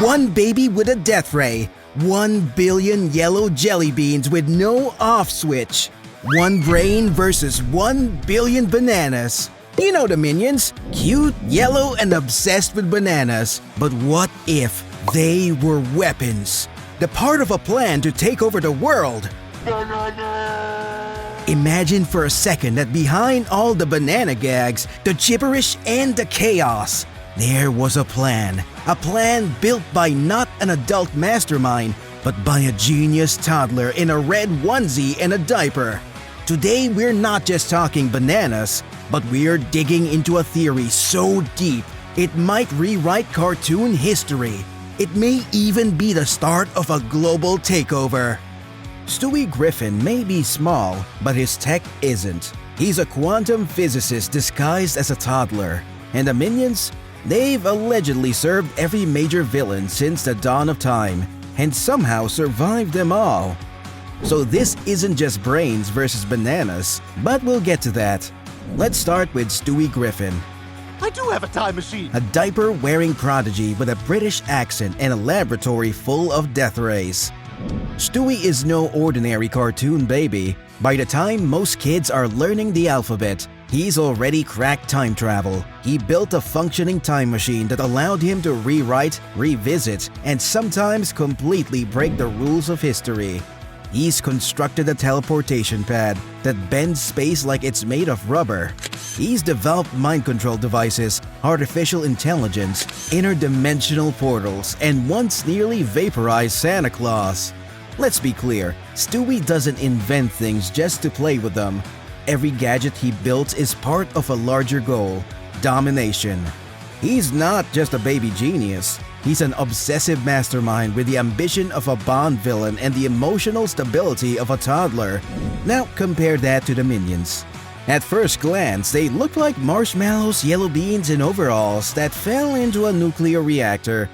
One baby with a death ray. 1 billion yellow jelly beans with no off switch. One brain versus 1 billion bananas. You know the minions, cute, yellow, and obsessed with bananas. But what if they were weapons? The part of a plan to take over the world. Imagine for a second that behind all the banana gags, the gibberish, and the chaos, there was a plan built by not an adult mastermind, but by a genius toddler in a red onesie and a diaper. Today we're not just talking bananas, but we're digging into a theory so deep it might rewrite cartoon history. It may even be the start of a global takeover. Stewie Griffin may be small, but his tech isn't. He's a quantum physicist disguised as a toddler. And the minions? They've allegedly served every major villain since the dawn of time, and somehow survived them all. So this isn't just brains versus bananas, but we'll get to that. Let's start with Stewie Griffin. I do have a time machine! A diaper-wearing prodigy with a British accent and a laboratory full of death rays. Stewie is no ordinary cartoon baby. By the time most kids are learning the alphabet, he's already cracked time travel. He built a functioning time machine that allowed him to rewrite, revisit, and sometimes completely break the rules of history. He's constructed a teleportation pad that bends space like it's made of rubber. He's developed mind control devices, artificial intelligence, interdimensional portals, and once nearly vaporized Santa Claus. Let's be clear, Stewie doesn't invent things just to play with them. Every gadget he built is part of a larger goal: domination. He's not just a baby genius. He's an obsessive mastermind with the ambition of a Bond villain and the emotional stability of a toddler. Now compare that to the minions. At first glance, they look like marshmallows, yellow beans, and overalls that fell into a nuclear reactor.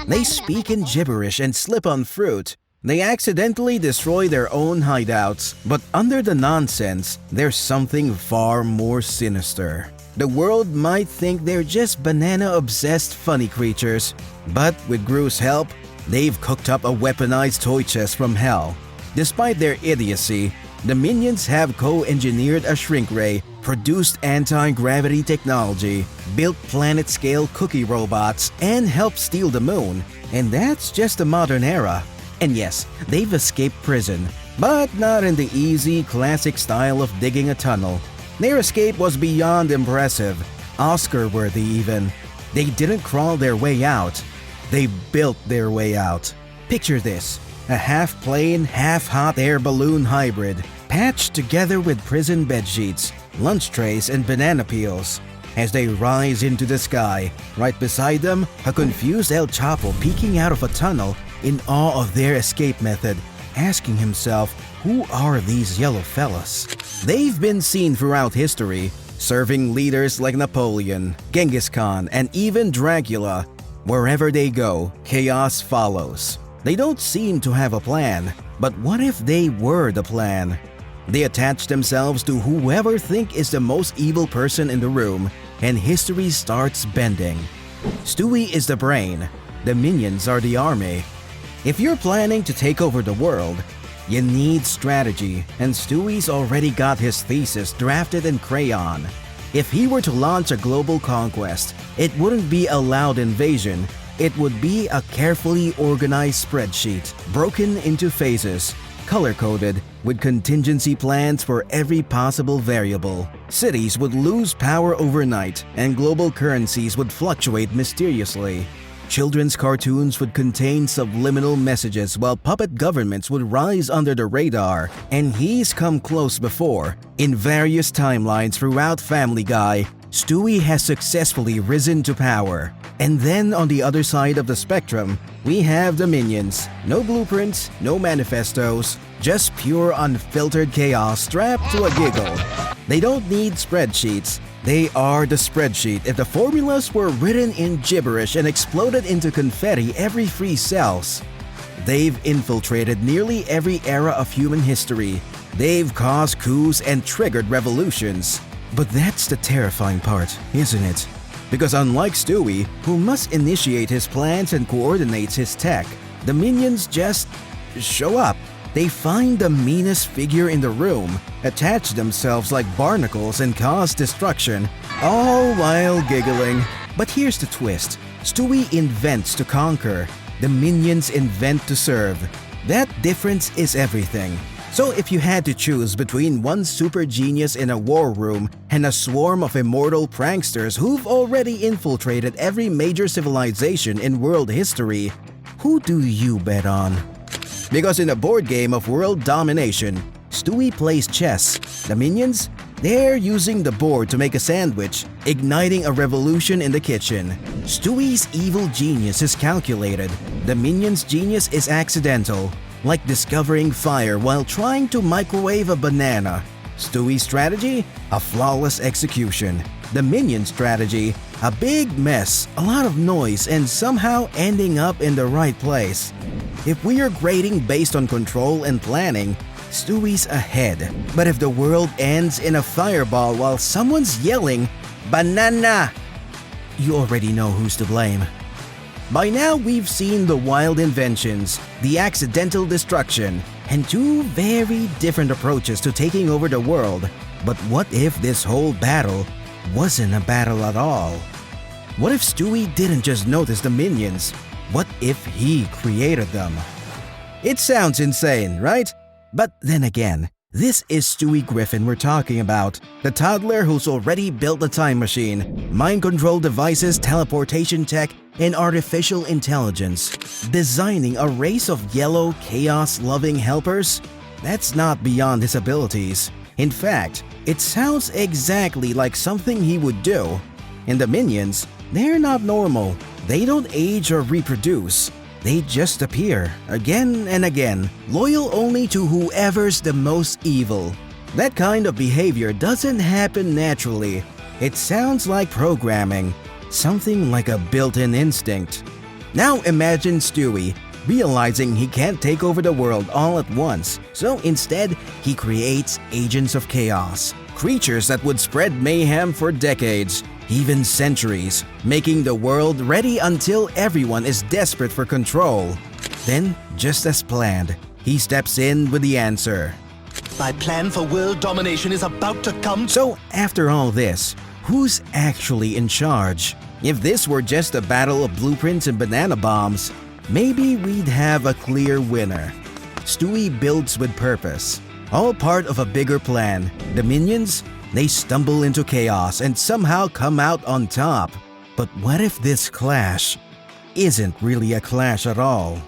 They speak in gibberish and slip on fruit. They accidentally destroy their own hideouts. But under the nonsense, there's something far more sinister. The world might think they're just banana-obsessed funny creatures. But with Gru's help, they've cooked up a weaponized toy chest from hell. Despite their idiocy, the minions have co-engineered a shrink ray, produced anti-gravity technology, built planet-scale cookie robots, and helped steal the moon. And that's just the modern era. And yes, they've escaped prison, but not in the easy, classic style of digging a tunnel. Their escape was beyond impressive, Oscar-worthy even. They didn't crawl their way out, they built their way out. Picture this, a half-plane, half-hot air balloon hybrid, patched together with prison bedsheets, lunch trays, and banana peels. As they rise into the sky, right beside them, a confused El Chapo peeking out of a tunnel in awe of their escape method, asking himself, who are these yellow fellas? They've been seen throughout history, serving leaders like Napoleon, Genghis Khan, and even Dracula. Wherever they go, chaos follows. They don't seem to have a plan, but what if they were the plan? They attach themselves to whoever think is the most evil person in the room, and history starts bending. Stewie is the brain, the minions are the army. If you're planning to take over the world, you need strategy, and Stewie's already got his thesis drafted in crayon. If he were to launch a global conquest, it wouldn't be a loud invasion, it would be a carefully organized spreadsheet, broken into phases, color-coded, with contingency plans for every possible variable. Cities would lose power overnight, and global currencies would fluctuate mysteriously. Children's cartoons would contain subliminal messages while puppet governments would rise under the radar, and he's come close before. In various timelines throughout Family Guy, Stewie has successfully risen to power. And then on the other side of the spectrum, we have the minions. No blueprints, no manifestos, just pure unfiltered chaos strapped to a giggle. They don't need spreadsheets. They are the spreadsheet if the formulas were written in gibberish and exploded into confetti every 3 cells. They've infiltrated nearly every era of human history. They've caused coups and triggered revolutions. But that's the terrifying part, isn't it? Because unlike Stewie, who must initiate his plans and coordinates his tech, the minions just show up. They find the meanest figure in the room, attach themselves like barnacles and cause destruction, all while giggling. But here's the twist. Stewie invents to conquer. The minions invent to serve. That difference is everything. So if you had to choose between one super genius in a war room and a swarm of immortal pranksters who've already infiltrated every major civilization in world history, who do you bet on? Because in a board game of world domination, Stewie plays chess. The minions? They're using the board to make a sandwich, igniting a revolution in the kitchen. Stewie's evil genius is calculated. The minions' genius is accidental, like discovering fire while trying to microwave a banana. Stewie's strategy? A flawless execution. The minion strategy? A big mess, a lot of noise, and somehow ending up in the right place. If we are grading based on control and planning, Stewie's ahead. But if the world ends in a fireball while someone's yelling, "Banana!" you already know who's to blame. By now, we've seen the wild inventions, the accidental destruction, and two very different approaches to taking over the world. But what if this whole battle wasn't a battle at all? What if Stewie didn't just notice the minions? What if he created them? It sounds insane, right? But then again, this is Stewie Griffin we're talking about, the toddler who's already built a time machine, mind control devices, teleportation tech, and artificial intelligence. Designing a race of yellow, chaos-loving helpers? That's not beyond his abilities. In fact, it sounds exactly like something he would do. And the minions, they're not normal. They don't age or reproduce. They just appear, again and again, loyal only to whoever's the most evil. That kind of behavior doesn't happen naturally. It sounds like programming, something like a built-in instinct. Now imagine Stewie realizing he can't take over the world all at once, so instead he creates agents of chaos, creatures that would spread mayhem for decades, even centuries, making the world ready until everyone is desperate for control. Then, just as planned, he steps in with the answer. My plan for world domination is about to come. So, after all this, who's actually in charge? If this were just a battle of blueprints and banana bombs, maybe we'd have a clear winner. Stewie builds with purpose, all part of a bigger plan. The minions? They stumble into chaos and somehow come out on top. But what if this clash isn't really a clash at all?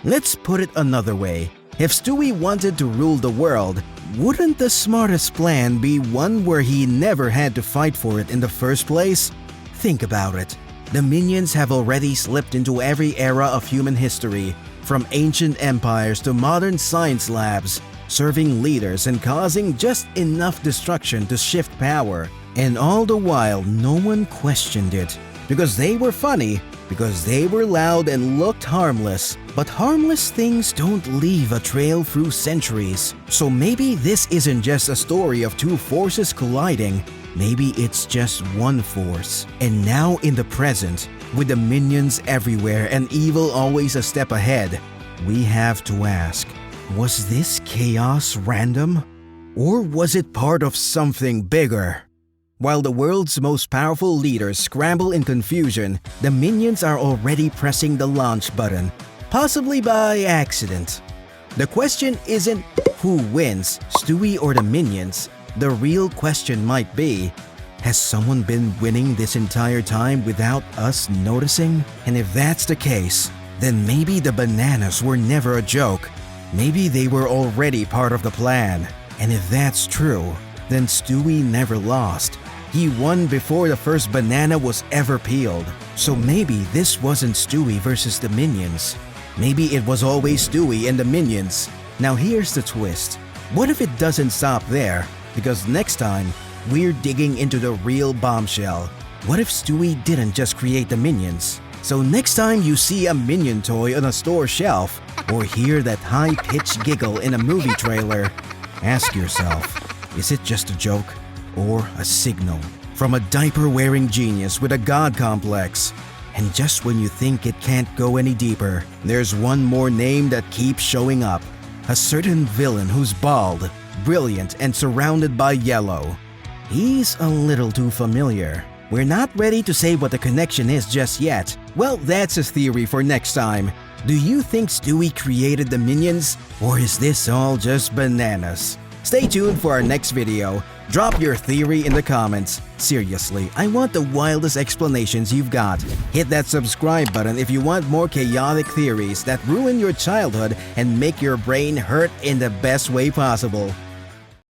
Let's put it another way. If Stewie wanted to rule the world, wouldn't the smartest plan be one where he never had to fight for it in the first place? Think about it. The minions have already slipped into every era of human history, from ancient empires to modern science labs, serving leaders and causing just enough destruction to shift power. And all the while, no one questioned it. Because they were funny, because they were loud and looked harmless. But harmless things don't leave a trail through centuries. So maybe this isn't just a story of two forces colliding. Maybe it's just one force. And now in the present, with the minions everywhere and evil always a step ahead, we have to ask, was this chaos random? Or was it part of something bigger? While the world's most powerful leaders scramble in confusion, the minions are already pressing the launch button, possibly by accident. The question isn't who wins, Stewie or the minions. The real question might be, has someone been winning this entire time without us noticing? And if that's the case, then maybe the bananas were never a joke. Maybe they were already part of the plan. And if that's true, then Stewie never lost. He won before the first banana was ever peeled. So maybe this wasn't Stewie versus the minions. Maybe it was always Stewie and the minions. Now here's the twist. What if it doesn't stop there? Because next time, we're digging into the real bombshell. What if Stewie didn't just create the minions? So next time you see a minion toy on a store shelf or hear that high-pitched giggle in a movie trailer, ask yourself, is it just a joke? or a signal from a diaper-wearing genius with a god complex. And just when you think it can't go any deeper, there's one more name that keeps showing up. A certain villain who's bald, brilliant, and surrounded by yellow. He's a little too familiar. We're not ready to say what the connection is just yet. Well, that's a theory for next time. Do you think Stewie created the minions? Or is this all just bananas? Stay tuned for our next video. Drop your theory in the comments. Seriously, I want the wildest explanations you've got. Hit that subscribe button if you want more chaotic theories that ruin your childhood and make your brain hurt in the best way possible.